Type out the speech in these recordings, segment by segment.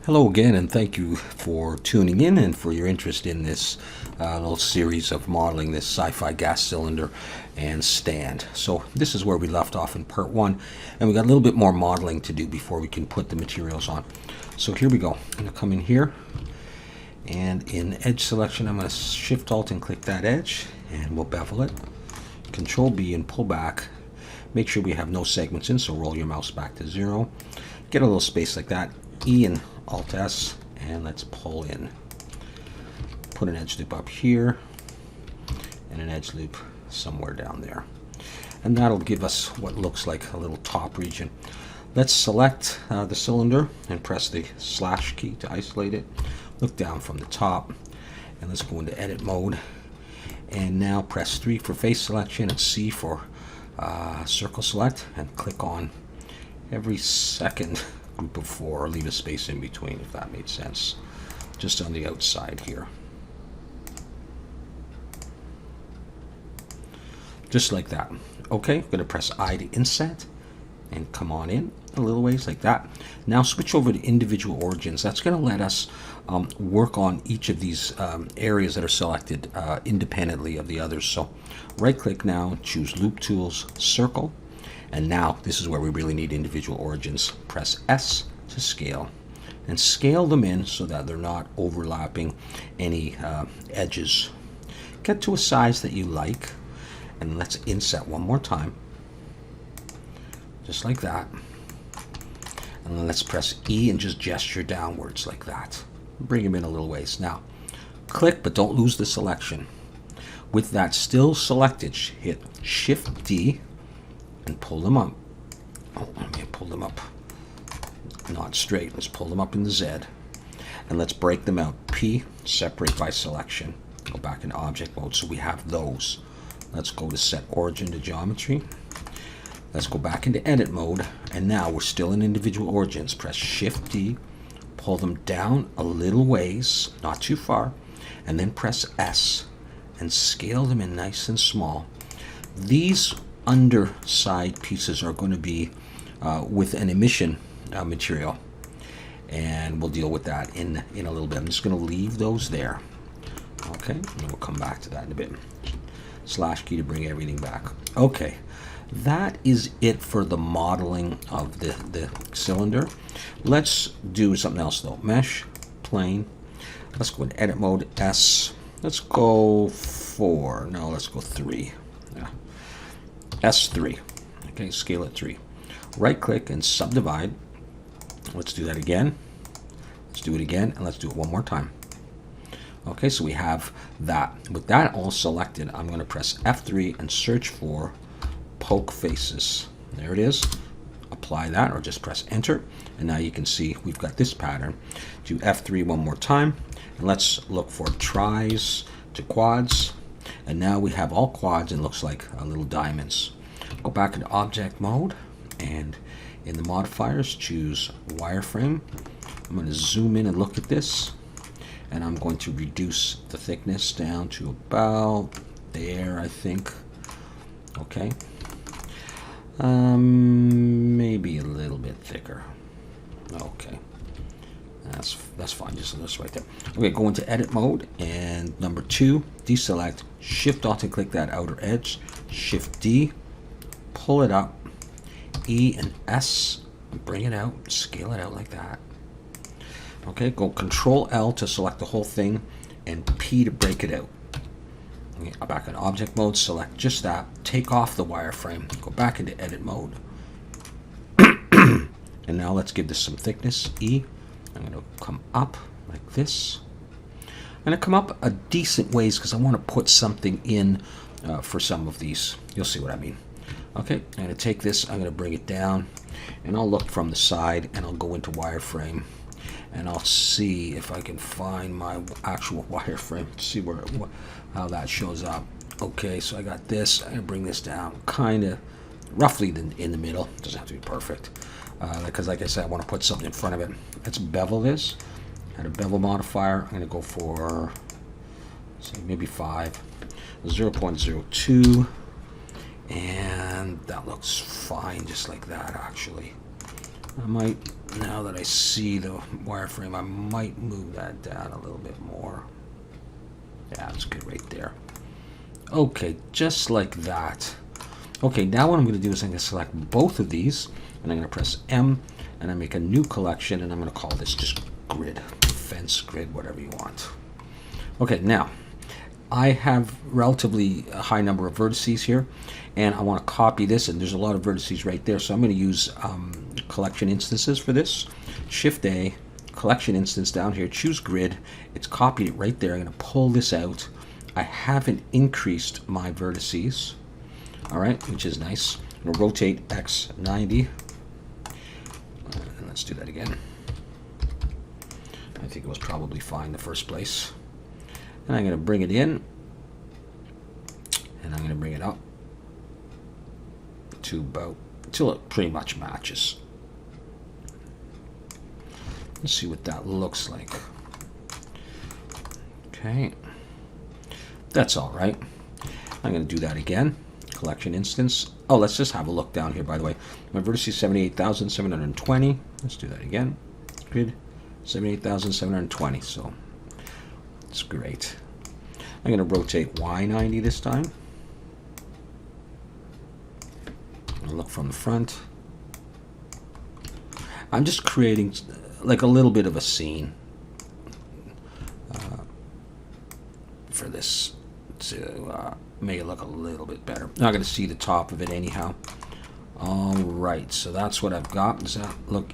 Hello again, and thank you for tuning in and for your interest in this little series of modeling this SciFi gas cylinder and stand. So this is where we left off in part one, and we got a little bit more modeling to do before we can put the materials on. So here we go. I'm going to come in here, and in edge selection, I'm going to Shift Alt and click that edge, and we'll bevel it. Control B and pull back. Make sure we have no segments in, so roll your mouse back to 0. Get a little space like that. E and Alt S, and let's pull in. Put an edge loop up here and an edge loop somewhere down there. And that'll give us what looks like a little top region. Let's select the cylinder and press the slash key to isolate it. Look down from the top, and let's go into edit mode. And now press 3 for face selection and C for circle select, and click on every second group of 4, or leave a space in between, if that made sense, just on the outside here, just like that. Okay, I'm going to press I to inset and come on in a little ways like that. Now switch over to individual origins. That's going to let us work on each of these areas that are selected independently of the others. So right click now, choose loop tools, circle. And now this is where we really need individual origins. Press S to scale, and scale them in so that they're not overlapping any edges. Get to a size that you like, and let's inset one more time, just like that. And then let's press E and just gesture downwards like that. Bring them in a little ways. Now click, but don't lose the selection. With that still selected, hit Shift D and pull them up. Oh, let me pull them up. Not straight. Let's pull them up in the Z. And let's break them out. P, separate by selection. Go back into object mode so we have those. Let's go to set origin to geometry. Let's go back into edit mode. And now we're still in individual origins. Press Shift D. Pull them down a little ways, not too far. And then press S and scale them in nice and small. These underside pieces are going to be with an emission material, and we'll deal with that in a little bit. I'm just going to leave those there. Okay, and we'll come back to that in a bit. Slash key to bring everything back. Okay, that is it for the modeling of the cylinder. Let's do something else though. Mesh, plane. Let's go in edit mode, S. Let's go 4. No, let's go 3. Yeah. S3. Okay, scale it 3. Right click and subdivide. Let's do that again. Let's do it again, and let's do it one more time. Okay, so we have that. With that all selected, I'm going to press F3 and search for poke faces. There it is. Apply that, or just press enter, and now you can see we've got this pattern. Do F3 one more time, and let's look for tris to quads. And now we have all quads, and it looks like little diamonds. Go back into object mode, and in the modifiers choose wireframe. I'm going to zoom in and look at this, and I'm going to reduce the thickness down to about there, I think. Okay, maybe a little bit thicker. Okay, that's fine, just this right there. Okay, go into edit mode, and number 2, deselect, Shift Alt and click that outer edge, Shift D, pull it up, E and S, bring it out, scale it out like that. Okay, go Control L to select the whole thing, and P to break it out. Okay, back in object mode, select just that, take off the wireframe, go back into edit mode. And now let's give this some thickness, E. I'm going to come up like this. I'm going to come up a decent ways because I want to put something in for some of these. You'll see what I mean. Okay, I'm going to take this, I'm going to bring it down, and I'll look from the side, and I'll go into wireframe, and I'll see if I can find my actual wireframe, see how that shows up. Okay, so I got this, I'm going to bring this down kind of roughly in the middle. It doesn't have to be perfect, because like I said, I want to put something in front of it. Let's bevel this. Add a bevel modifier. I'm going to go for, say, maybe 5, 0.02. And that looks fine just like that, actually. I might, now that I see the wireframe, I might move that down a little bit more. Yeah, that's good right there. Okay, just like that. Okay, now what I'm going to do is I'm going to select both of these, and I'm going to press M, and I make a new collection, and I'm going to call this just grid, fence, grid, whatever you want. Okay, now I have relatively a high number of vertices here, and I want to copy this, and there's a lot of vertices right there, so I'm going to use collection instances for this. Shift A, collection instance down here, choose grid. It's copied it right there. I'm going to pull this out. I haven't increased my vertices, all right, which is nice. I'm going to rotate X 90, and let's do that again. I think it was probably fine the first place. And I'm going to bring it in, and I'm going to bring it up to about, till it pretty much matches. Let's see what that looks like. Okay, that's all right. I'm going to do that again. Collection instance. Oh, let's just have a look down here, by the way. My vertex is 78,720. Let's do that again. Grid 78,720. So that's great. I'm going to rotate Y90 this time. I'll look from the front. I'm just creating like a little bit of a scene for this to make it look a little bit better. Not going to see the top of it anyhow. All right, so that's what I've got. Does that look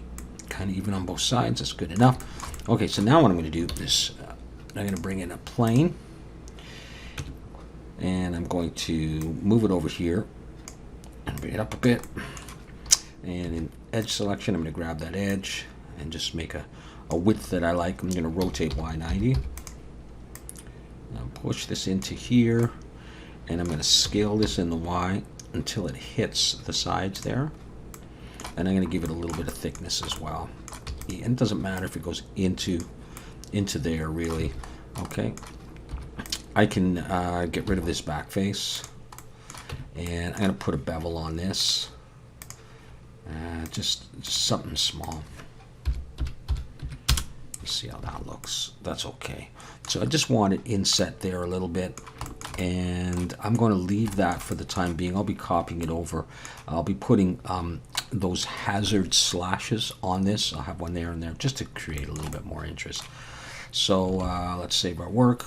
kind of even on both sides? That's good enough. Okay, so now what I'm going to do is I'm going to bring in a plane, and I'm going to move it over here and bring it up a bit. And in edge selection, I'm going to grab that edge and just make a width that I like. I'm going to rotate Y90. Now push this into here, and I'm going to scale this in the Y until it hits the sides there. And I'm going to give it a little bit of thickness as well. And it doesn't matter if it goes into there, really. Okay. I can get rid of this back face, and I'm going to put a bevel on this. Just something small. Let's see how that looks. That's okay. So I just want it inset there a little bit, and I'm going to leave that for the time being. I'll be copying it over. I'll be putting those hazard slashes on this. I'll have one there and there just to create a little bit more interest. So let's save our work,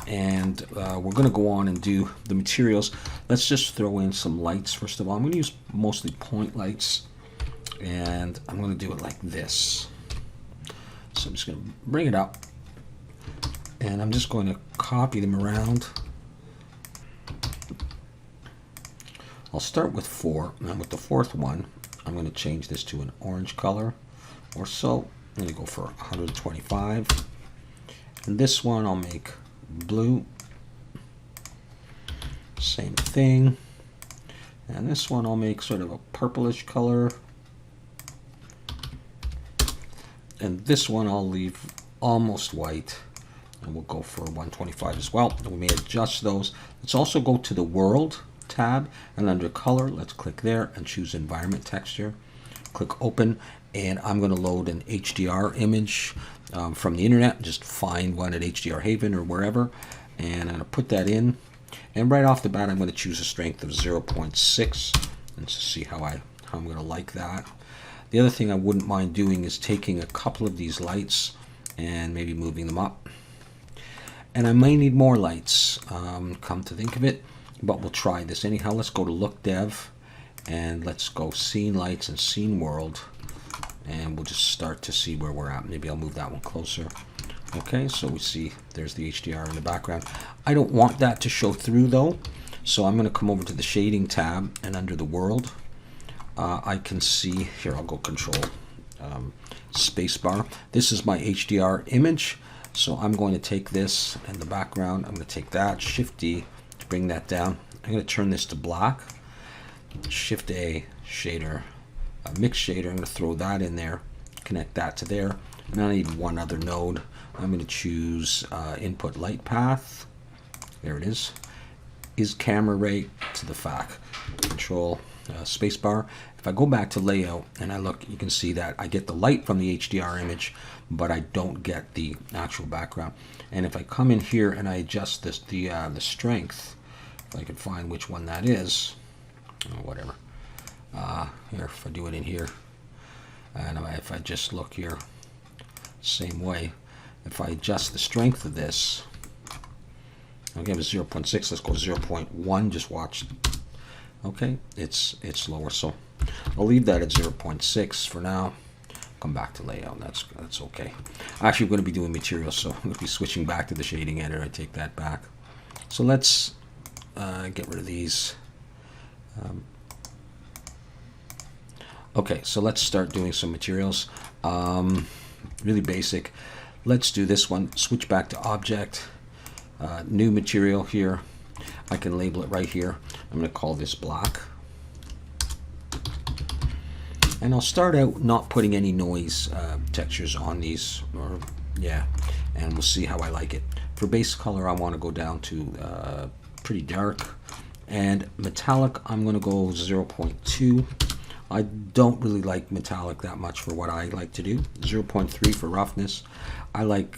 and we're going to go on and do the materials. Let's just throw in some lights first of all. I'm going to use mostly point lights, and I'm going to do it like this. So I'm just going to bring it up, and I'm just going to copy them around. I'll start with 4, and with the 4th one, I'm going to change this to an orange color or so. I'm going to go for 125. And this one I'll make blue. Same thing. And this one I'll make sort of a purplish color. And this one I'll leave almost white, and we'll go for 125 as well. And we may adjust those. Let's also go to the World tab, and under Color, let's click there and choose Environment Texture. Click Open, and I'm going to load an HDR image from the internet. Just find one at HDR Haven or wherever, and I'm going to put that in. And right off the bat, I'm going to choose a strength of 0.6, and to see how I'm going to like that. The other thing I wouldn't mind doing is taking a couple of these lights and maybe moving them up. And I may need more lights, come to think of it, but we'll try this anyhow. Let's go to Look Dev, and let's go Scene Lights and Scene World, and we'll just start to see where we're at. Maybe I'll move that one closer. Okay, so we see there's the HDR in the background. I don't want that to show through though, so I'm going to come over to the Shading tab, and under the World, I can see, here I'll go Control Spacebar. This is my HDR image, so I'm going to take this and the background, I'm going to take that, Shift D to bring that down. I'm going to turn this to black, Shift A, shader, mix shader, I'm going to throw that in there, connect that to there, and I need one other node. I'm going to choose Input Light Path, there it is, is camera ray to the FAC. Control spacebar. If I go back to layout and I look, you can see that I get the light from the HDR image, but I don't get the actual background. And if I come in here and I adjust this, the strength, if I can find which one that is, or whatever. Here, if I do it in here, and if I just look here, same way. If I adjust the strength of this, okay, it was 0.6. Let's go to 0.1. Just watch. Okay, it's lower, so I'll leave that at 0.6 for now. Come back to layout. That's okay. Actually, we're going to be doing materials, so I'm going to be switching back to the shading editor. I take that back. So let's get rid of these. Okay, so let's start doing some materials. Really basic. Let's do this one. Switch back to object. New material here. I can label it right here. I'm going to call this black. And I'll start out not putting any noise textures on these, or yeah, and we'll see how I like it. For base color, I want to go down to pretty dark, and metallic, I'm going to go 0.2. I don't really like metallic that much for what I like to do. 0.3 for roughness. I like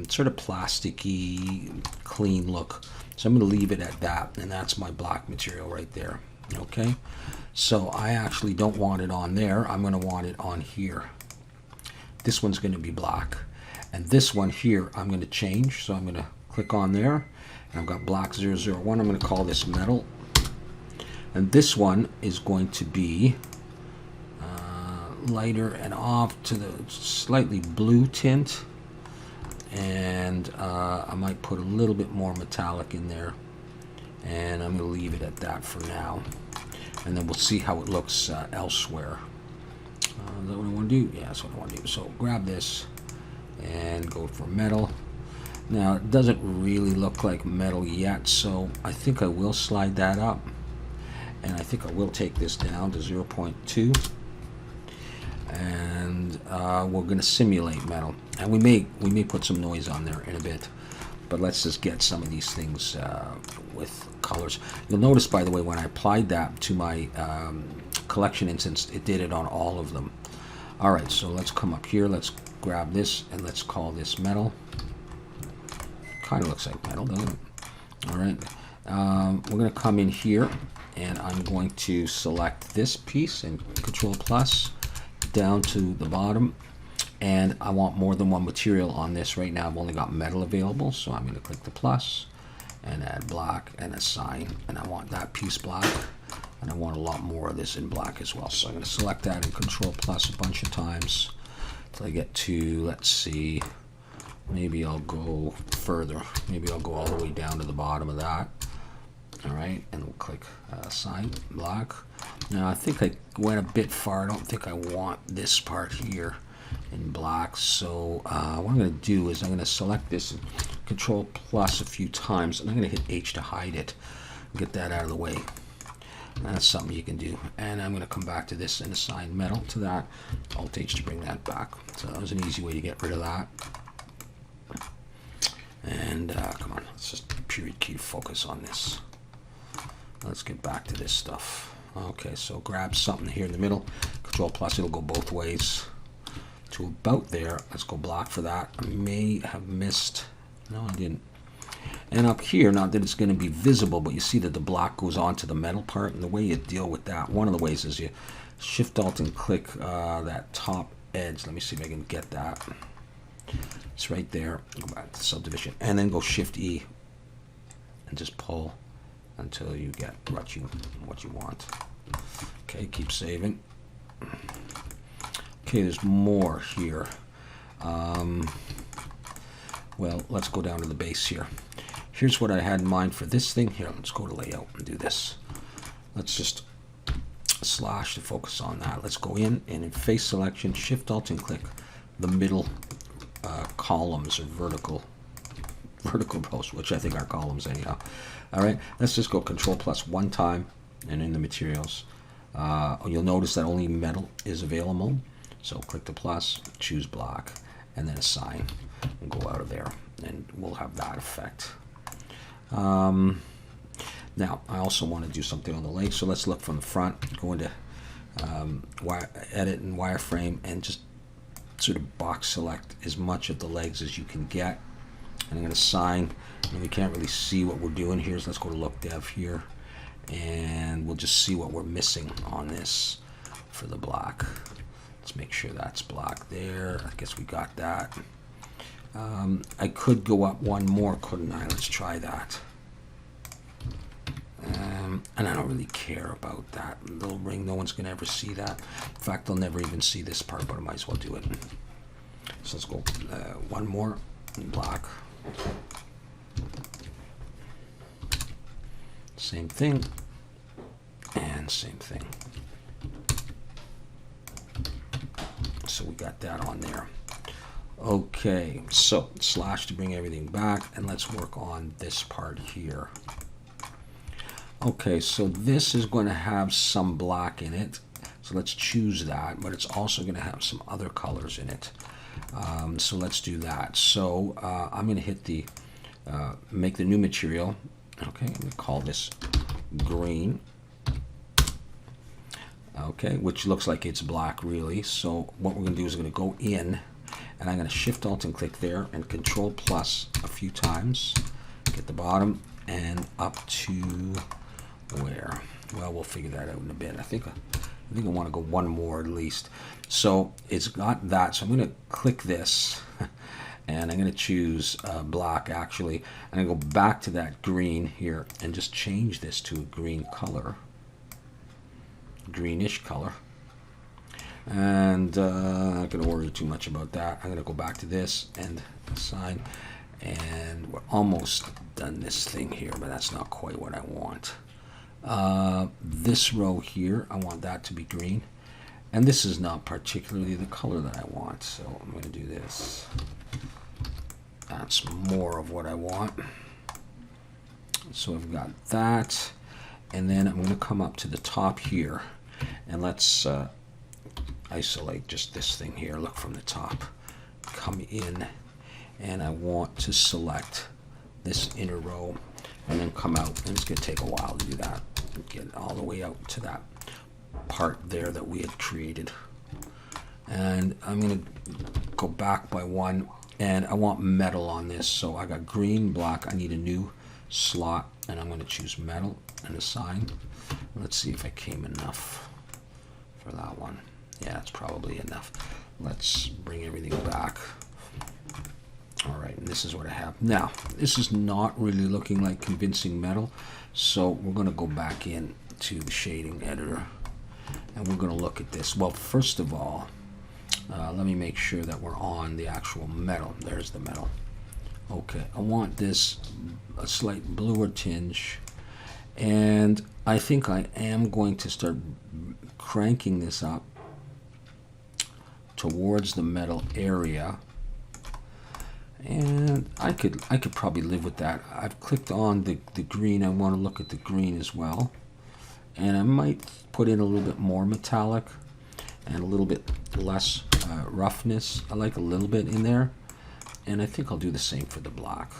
sort of plasticky, clean look. So I'm going to leave it at that, and that's my black material right there. Okay, so I actually don't want it on there. I'm going to want it on here. This one's going to be black, and this one here I'm going to change. So I'm going to click on there, and I've got black 001. I'm going to call this metal, and this one is going to be lighter and off to the slightly blue tint, and I might put a little bit more metallic in there, and I'm going to leave it at that for now, and then we'll see how it looks elsewhere. Is that what I want to do? Yeah, that's what I want to do. So grab this and go for metal. Now it doesn't really look like metal yet, so I think I will slide that up, and I think I will take this down to 0.2. And we're going to simulate metal, and we may put some noise on there in a bit, but let's just get some of these things with colors. You'll notice, by the way, when I applied that to my collection instance, it did it on all of them. All right, so let's come up here, let's grab this, and let's call this metal. Kind of looks like metal, doesn't it? All right, we're going to come in here, and I'm going to select this piece and Control plus down to the bottom, and I want more than one material on this. Right now I've only got metal available, so I'm going to click the plus and add black and assign, and I want that piece black, and I want a lot more of this in black as well. So I'm going to select that and Control plus a bunch of times until I get to, let's see, maybe I'll go further, maybe I'll go all the way down to the bottom of that. All right, and we'll click assign black. Now I think I went a bit far. I don't think I want this part here in black, so what I'm going to do is I'm going to select this and Control plus a few times, and I'm going to hit H to hide it, get that out of the way. That's something you can do, and I'm going to come back to this and assign metal to that. Alt H to bring that back. So that was an easy way to get rid of that. And come on, let's just period key focus on this. Let's get back to this stuff. Okay, so grab something here in the middle, Control plus, it'll go both ways to about there. Let's go black for that. I may have missed, no I didn't. And up here, not that it's going to be visible, but you see that the black goes onto the metal part, and the way you deal with that, one of the ways is you Shift Alt and click that top edge. Let me see if I can get that. It's right there. Go back to subdivision, and then go Shift E and just pull until you get what you want. Okay, keep saving. Okay, there's more here. Well, let's go down to the base here. Here's what I had in mind for this thing. Here, let's go to layout and do this. Let's just slash to focus on that. Let's go in, and in face selection, Shift Alt and click the middle columns, or vertical rows, which I think are columns anyhow. All right, let's just go Control plus one time, and in the materials, you'll notice that only metal is available. So click the plus, choose black, and then assign, and go out of there, and we'll have that effect. Now, I also want to do something on the legs, so let's look from the front, go into edit and wireframe, and just sort of box select as much of the legs as you can get. And I'm going to assign, and we can't really see what we're doing here, so let's go to look dev here, and we'll just see what we're missing on this for the black. Let's make sure that's black there. I guess we got that. I could go up one more, couldn't I? Let's try that. And I don't really care about that little ring. No one's going to ever see that. In fact, they'll never even see this part, but I might as well do it. So let's go one more in black. Same thing. And same thing. So we got that on there. Okay, so slash to bring everything back, and let's work on this part here. Okay, so this is going to have some black in it, so let's choose that, but it's also going to have some other colors in it. So let's do that. So I'm going to hit the make the new material. Okay, I'm going to call this green. Okay, which looks like it's black really. So what we're going to do is we're going to go in, and I'm going to Shift Alt and click there, and Control plus a few times. Get the bottom and up to where? Well, we'll figure that out in a bit. I think I want to go one more at least. So it's got that. So I'm going to click this, and I'm going to choose black actually. And I'm going to go back to that green here and just change this to a green color, greenish color. And I'm not going to worry too much about that. I'm going to go back to this and assign, and we're almost done this thing here, but that's not quite what I want. This row here, I want that to be green, and this is not particularly the color that I want, so I'm going to do this. That's more of what I want. So I've got that, and then I'm going to come up to the top here, and let's isolate just this thing here. Look from the top, come in, and I want to select this inner row, and then come out, and it's going to take a while to do that. Get all the way out to that part there that we had created. And I'm going to go back by one, and I want metal on this. So I got green, black. I need a new slot, and I'm going to choose metal and assign. Let's see if I came enough for that one. Yeah, that's probably enough. Let's bring everything back. All right, and this is what I have. Now, this is not really looking like convincing metal, so we're going to go back in to the shading editor, and we're going to look at this. Well, first of all, let me make sure that we're on the actual metal. There's the metal. Okay, I want this a slight bluer tinge, and I think I am going to start cranking this up towards the metal area. And I could probably live with that. I've clicked on the green. I want to look at the green as well. And I might put in a little bit more metallic and a little bit less roughness. I like a little bit in there. And I think I'll do the same for the black.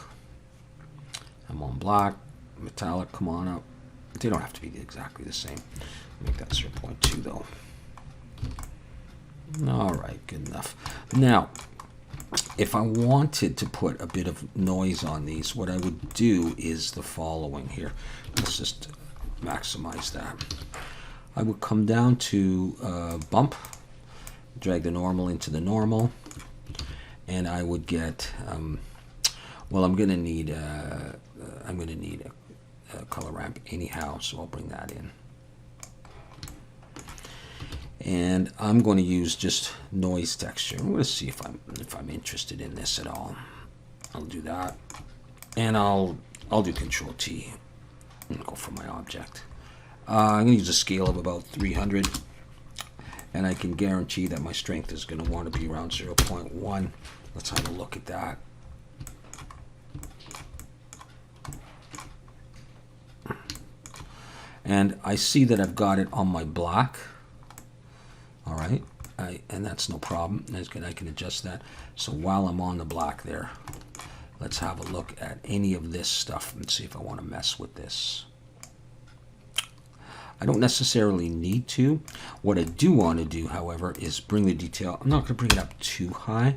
I'm on black, metallic, come on up. They don't have to be exactly the same. Make that 0.2 though. All right, good enough. Now, if I wanted to put a bit of noise on these, what I would do is the following here. Let's just maximize that. I would come down to bump, drag the normal into the normal, and I would get, well, I'm going to need a color ramp anyhow, so I'll bring that in. And I'm going to use just noise texture. I'm going to see if I'm interested in this at all. I'll do that, and I'll do Control T and go for my object. I'm going to use a scale of about 300, and I can guarantee that my strength is going to want to be around 0.1. Let's have a look at that. And I see that I've got it on my black. All right, and that's no problem. That's good. I can adjust that. So while I'm on the black there, let's have a look at any of this stuff and see if I want to mess with this. I don't necessarily need to. What I do want to do, however, is bring the detail. I'm not going to bring it up too high,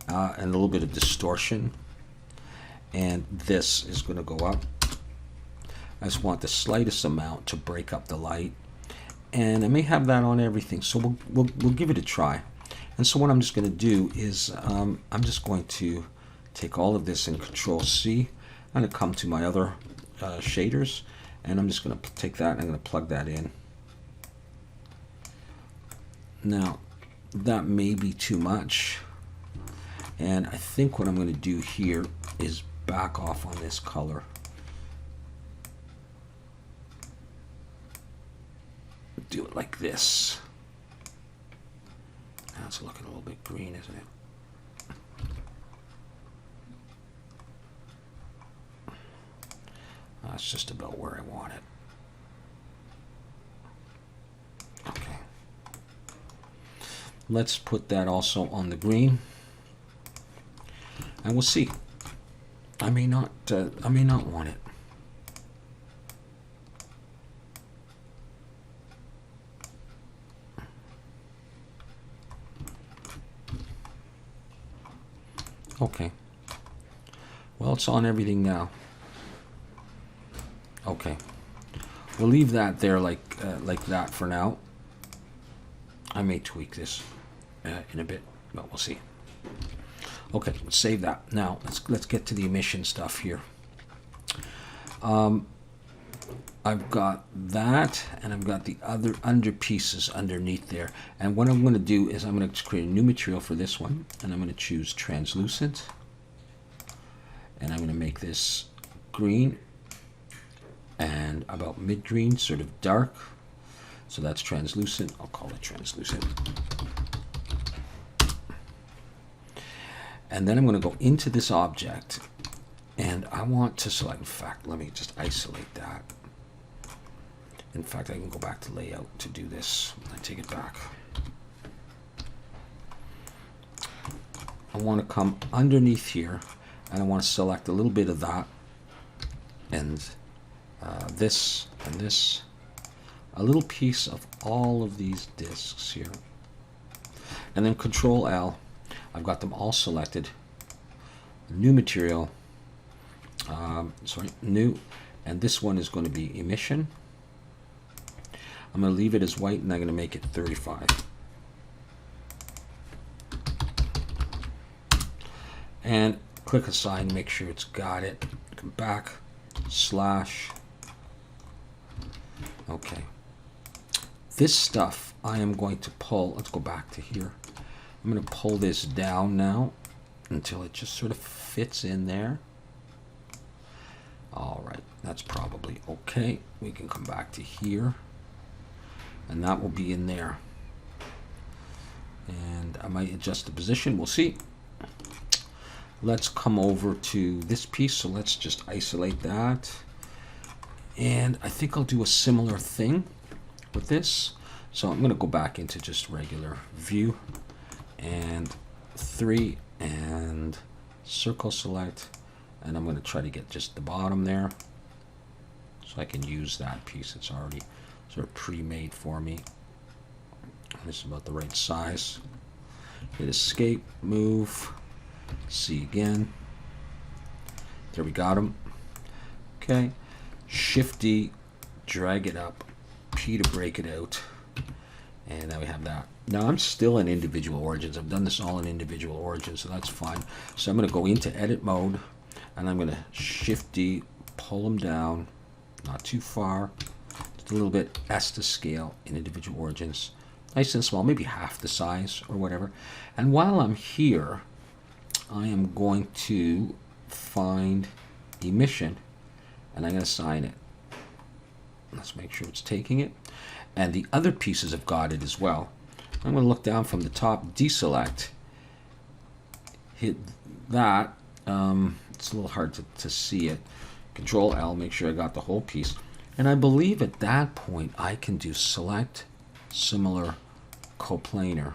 and a little bit of distortion. And this is going to go up. I just want the slightest amount to break up the light. And I may have that on everything, so we'll give it a try. And so what I'm just going to do is I'm just going to take all of this and Control C. I'm going to come to my other shaders, and I'm just going to take that and I'm going to plug that in. Now, that may be too much. And I think what I'm going to do here is back off on this color. Do it like this. Now it's looking a little bit green, isn't it? That's just about where I want it. Okay. Let's put that also on the green, and we'll see. I may not want it. Okay. Well, it's on everything now. Okay. We'll leave that there like that for now. I may tweak this in a bit, but we'll see. Okay, let's save that. Now let's get to the emission stuff here. I've got that, and I've got the other under pieces underneath there. And what I'm going to do is I'm going to create a new material for this one, and I'm going to choose translucent, and I'm going to make this green and about mid-green, sort of dark. So that's translucent. I'll call it translucent. And then I'm going to go into this object, and I want to select, in fact, let me just isolate that. In fact, I can go back to layout to do this. I take it back. I want to come underneath here, and I want to select a little bit of that, and this, and this, a little piece of all of these discs here. And then Control L. I've got them all selected. New material, new, and this one is going to be emission. I'm going to leave it as white, and I'm going to make it 35. And click assign, make sure it's got it. Come back, slash. Okay. This stuff I am going to pull. Let's go back to here. I'm going to pull this down now until it just sort of fits in there. All right, that's probably okay. We can come back to here, and that will be in there. And I might adjust the position. We'll see. Let's come over to this piece. So let's just isolate that. And I think I'll do a similar thing with this. So I'm going to go back into just regular view, and 3, and circle select, and I'm going to try to get just the bottom there so I can use that piece. It's already sort of pre-made for me. This is about the right size. Hit escape, move, C again. There, we got them. Okay, Shift D, drag it up, P to break it out, and now we have that. Now I'm still in individual origins. I've done this all in individual origins, so that's fine. So I'm going to go into edit mode, and I'm going to Shift D, pull them down, not too far, just a little bit, S to scale in individual origins. Nice and small, maybe half the size or whatever. And while I'm here, I am going to find emission, and I'm going to assign it. Let's make sure it's taking it. And the other pieces have got it as well. I'm going to look down from the top, deselect, hit that. It's a little hard to see it. Control L, make sure I got the whole piece. And I believe at that point I can do select, similar, coplanar,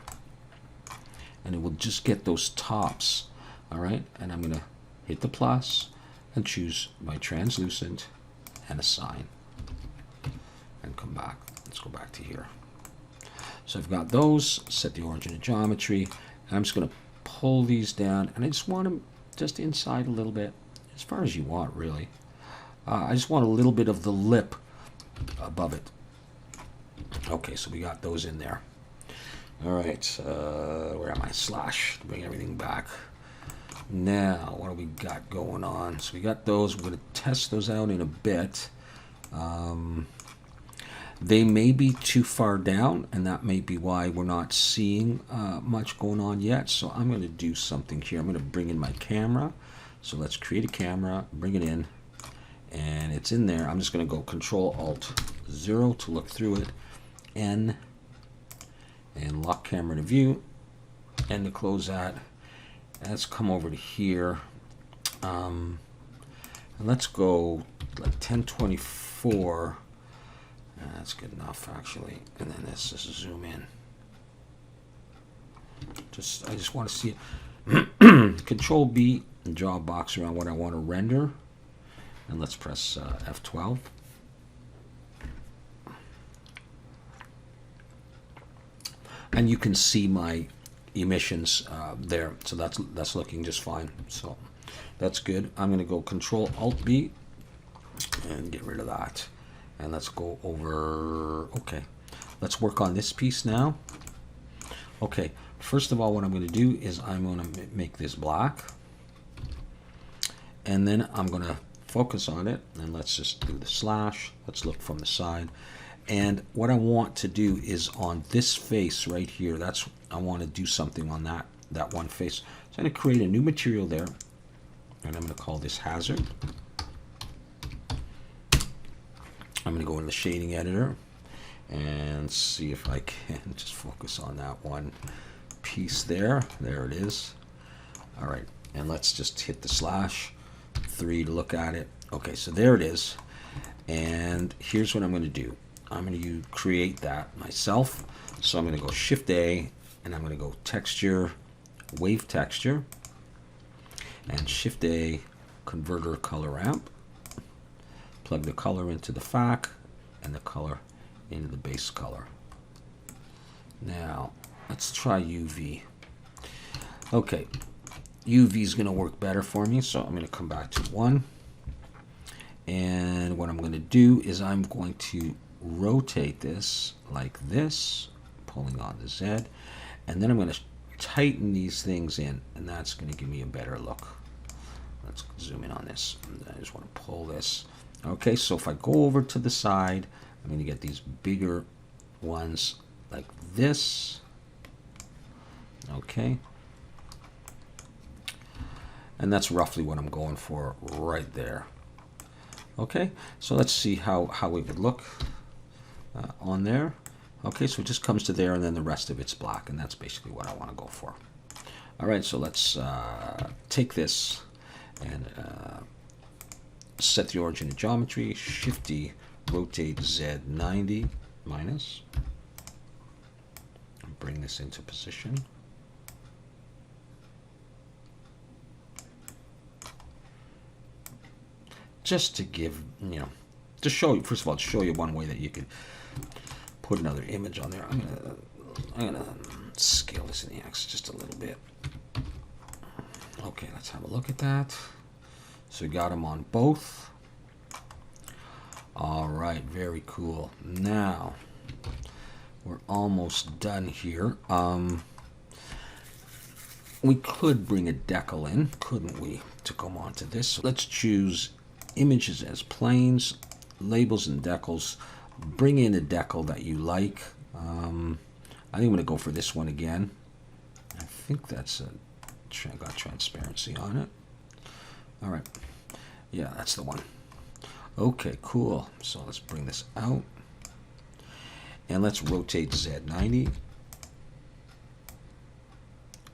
and it will just get those tops. All right, and I'm going to hit the plus and choose my translucent and assign, and come back. to here. So I've got those, set the origin of geometry, and I'm just going to pull these down, and I just want them just inside a little bit, as far as you want, really. I just want a little bit of the lip above it. Okay, so we got those in there. All right, where am I? Slash, bring everything back. Now, what do we got going on? So we got those. We're going to test those out in a bit. They may be too far down, and that may be why we're not seeing much going on yet. So I'm going to do something here. I'm going to bring in my camera. So let's create a camera, bring it in, and it's in there. I'm just going to go Control-Alt-0 to look through it, N, and lock camera to view, and to close that. Let's come over to here, and let's go like 1024. That's good enough, actually. And then let's just zoom in. I just want to see it. Control B and draw a box around what I want to render, and let's press F12. And you can see my emissions there, so that's looking just fine. So that's good. I'm going to go Control-Alt-B and get rid of that. And let's go over. Okay, let's work on this piece now. Okay, first of all, what I'm going to do is I'm going to make this black, and then I'm going to focus on it. And let's just do the slash. Let's look from the side. And what I want to do is on this face right here, I want to do something on that one face. So I'm going to create a new material there, and I'm going to call this hazard. I'm going to go in the shading editor and see if I can just focus on that one piece there. There it is. All right, and let's just hit the slash 3 to look at it. Okay, so there it is. And here's what I'm going to do. I'm going to create that myself. So I'm going to go Shift A, and I'm going to go Texture, Wave Texture, and Shift A, Converter Color Ramp. Plug the color into the FAC and the color into the base color. Now, let's try UV. Okay, UV is going to work better for me, so I'm going to come back to 1. And what I'm going to do is I'm going to rotate this like this, pulling on the Z, and then I'm going to tighten these things in, and that's going to give me a better look. Let's zoom in on this. I just want to pull this. Okay, so if I go over to the side, I'm going to get these bigger ones like this. Okay. And that's roughly what I'm going for right there. Okay, so let's see how it would look on there. Okay, so it just comes to there, and then the rest of it's black, and that's basically what I want to go for. All right, so let's take this and set the origin of geometry, Shift D, rotate Z 90 minus, and bring this into position. Just to give, to show you, first of all, to show you one way that you could put another image on there. I'm gonna scale this in the X just a little bit. Okay, let's have a look at that. So we got them on both. All right, very cool. Now we're almost done here. We could bring a decal in, couldn't we, to come onto this? So let's choose images as planes, labels and decals. Bring in a decal that you like. I think I'm going to go for this one again. I think that's got transparency on it. All right, yeah, that's the one. Okay, cool. So let's bring this out, and let's rotate Z 90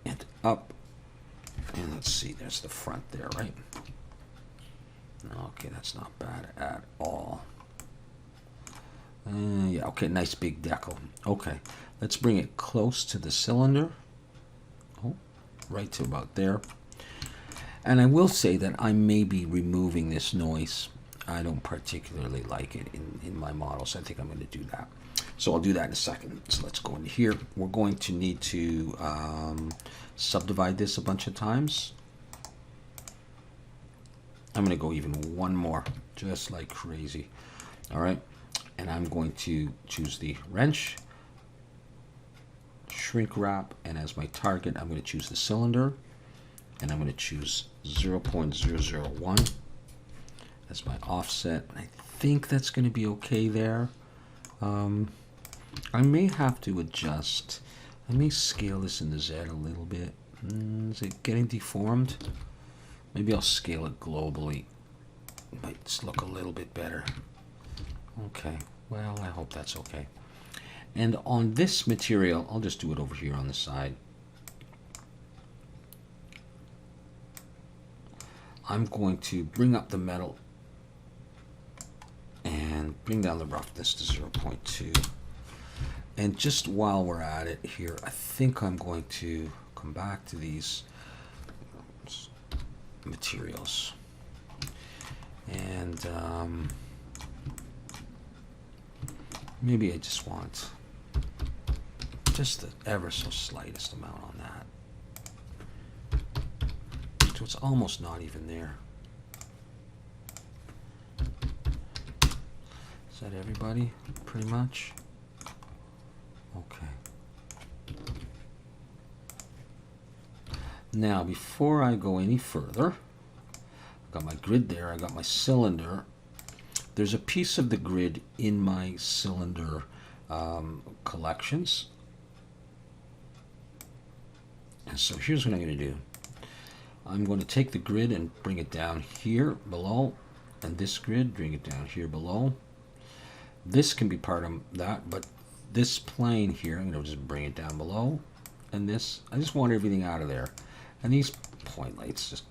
and up. And let's see, there's the front there, right? Okay, that's not bad at all. Yeah, okay, nice big decal. Okay, let's bring it close to the cylinder. Oh, right to about there. And I will say that I may be removing this noise. I don't particularly like it in my models. I think I'm going to do that. So I'll do that in a second. So let's go into here. We're going to need to subdivide this a bunch of times. I'm going to go even one more, just like crazy. All right. And I'm going to choose the wrench, shrink wrap, and as my target, I'm going to choose the cylinder, and I'm going to choose 0.001 as my offset. I think that's going to be okay there. I may have to adjust. I may scale this in the Z a little bit. Is it getting deformed? Maybe I'll scale it globally. It might just look a little bit better. Okay, well, I hope that's okay. And on this material, I'll just do it over here on the side. I'm going to bring up the metal and bring down the roughness to 0.2. And just while we're at it here, I think I'm going to come back to these materials. And maybe I just want just the ever so slightest amount on that. So it's almost not even there. Is that everybody, pretty much? Okay. Now, before I go any further, I've got my grid there, I got my cylinder. There's a piece of the grid in my cylinder collections. And so here's what I'm going to do. I'm going to take the grid and bring it down here below, and this grid, bring it down here below. This can be part of that, but this plane here, I'm going to just bring it down below, and this, I just want everything out of there. And these point lights,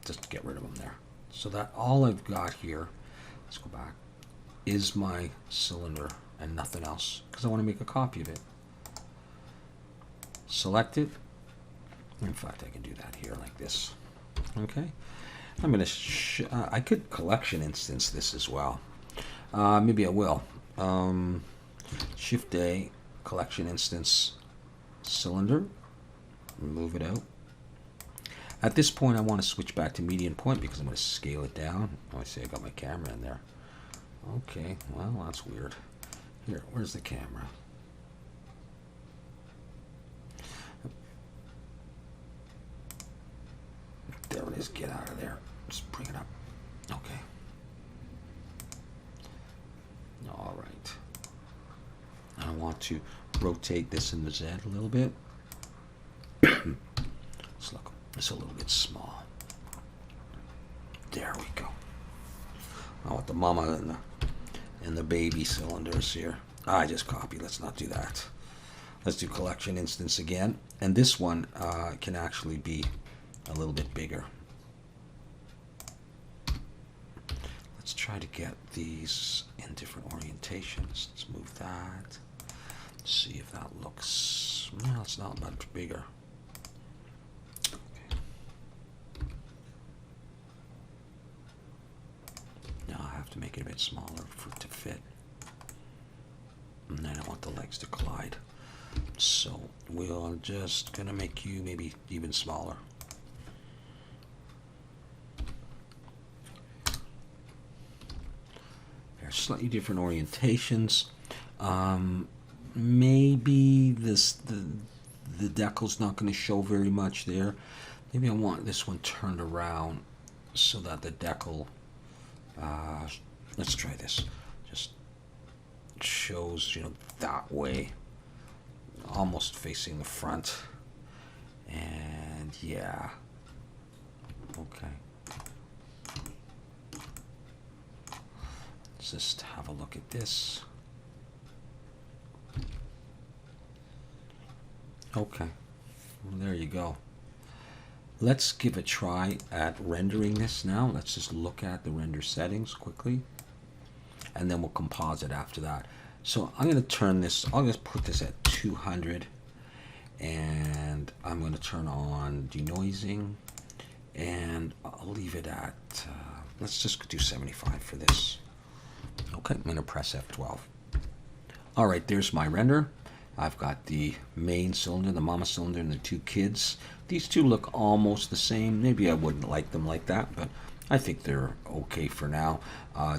just get rid of them there. So that all I've got here, let's go back, is my cylinder and nothing else, because I want to make a copy of it. Select it. In fact, I can do that here like this. Okay. I'm going to, I could collection instance this as well. Maybe I will. Shift A, collection instance, cylinder, move it out. At this point, I want to switch back to median point because I'm going to scale it down. Oh, I see I got my camera in there. Okay, well, that's weird. Here, where's the camera? There it is, get out of there. Just bring it up. Okay. All right. I want to rotate this in the Z a little bit. Let's look. It's a little bit small. There we go. I want the mama and the baby cylinders here. I just copy. Let's not do that. Let's do collection instance again. And this one can actually be a little bit bigger. Let's try to get these in different orientations. Let's move that. See if that looks, well, it's not much bigger. Okay. Now I have to make it a bit smaller for it to fit. And then I want the legs to collide. So we're just gonna make you maybe even smaller. They're slightly different orientations. Maybe the decal's not going to show very much there. Maybe I want this one turned around so that the decal, let's try this, just shows, you know, that way, almost facing the front. And yeah, okay. Let's just have a look at this. Okay, well, there you go. Let's give a try at rendering this now. Let's just look at the render settings quickly, and then we'll composite after that. So I'm going to turn this, I'll just put this at 200, and I'm going to turn on denoising, and I'll leave it at, let's just do 75 for this. Okay, I'm going to press F12. All right, there's my render. I've got the main cylinder, the mama cylinder, and the two kids. These two look almost the same. Maybe I wouldn't like them like that, but I think they're okay for now,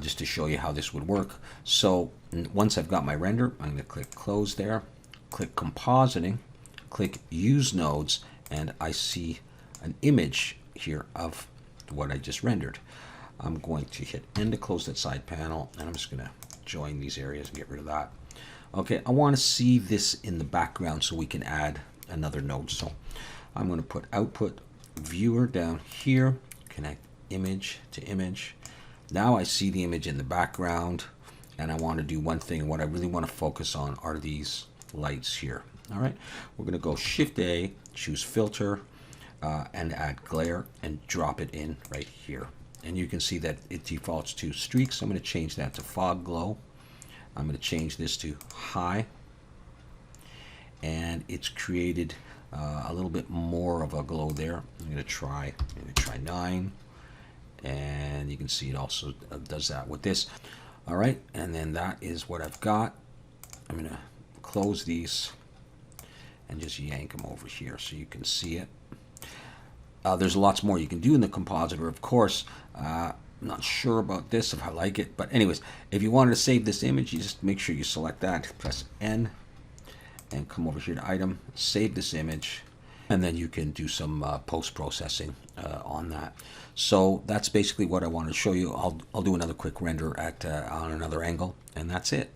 just to show you how this would work. So once I've got my render, I'm going to click close there, click compositing, click use nodes, and I see an image here of what I just rendered. I'm going to hit N to close that side panel, and I'm just going to join these areas and get rid of that. Okay, I want to see this in the background so we can add another node. So I'm going to put output viewer down here, connect image to image. Now I see the image in the background, and I want to do one thing. What I really want to focus on are these lights here. All right, we're going to go Shift A, choose filter, and add glare, and drop it in right here. And you can see that it defaults to streaks. I'm going to change that to fog glow. I'm going to change this to high, and it's created a little bit more of a glow there. I'm going to try 9, and you can see it also does that with this. All right, and then that is what I've got. I'm going to close these and just yank them over here so you can see it. There's lots more you can do in the compositor, of course. I'm not sure about this, if I like it, but anyways, if you wanted to save this image, you just make sure you select that, press N, and come over here to item, save this image, and then you can do some post-processing on that. So that's basically what I wanted to show you. I'll do another quick render at on another angle, and that's it.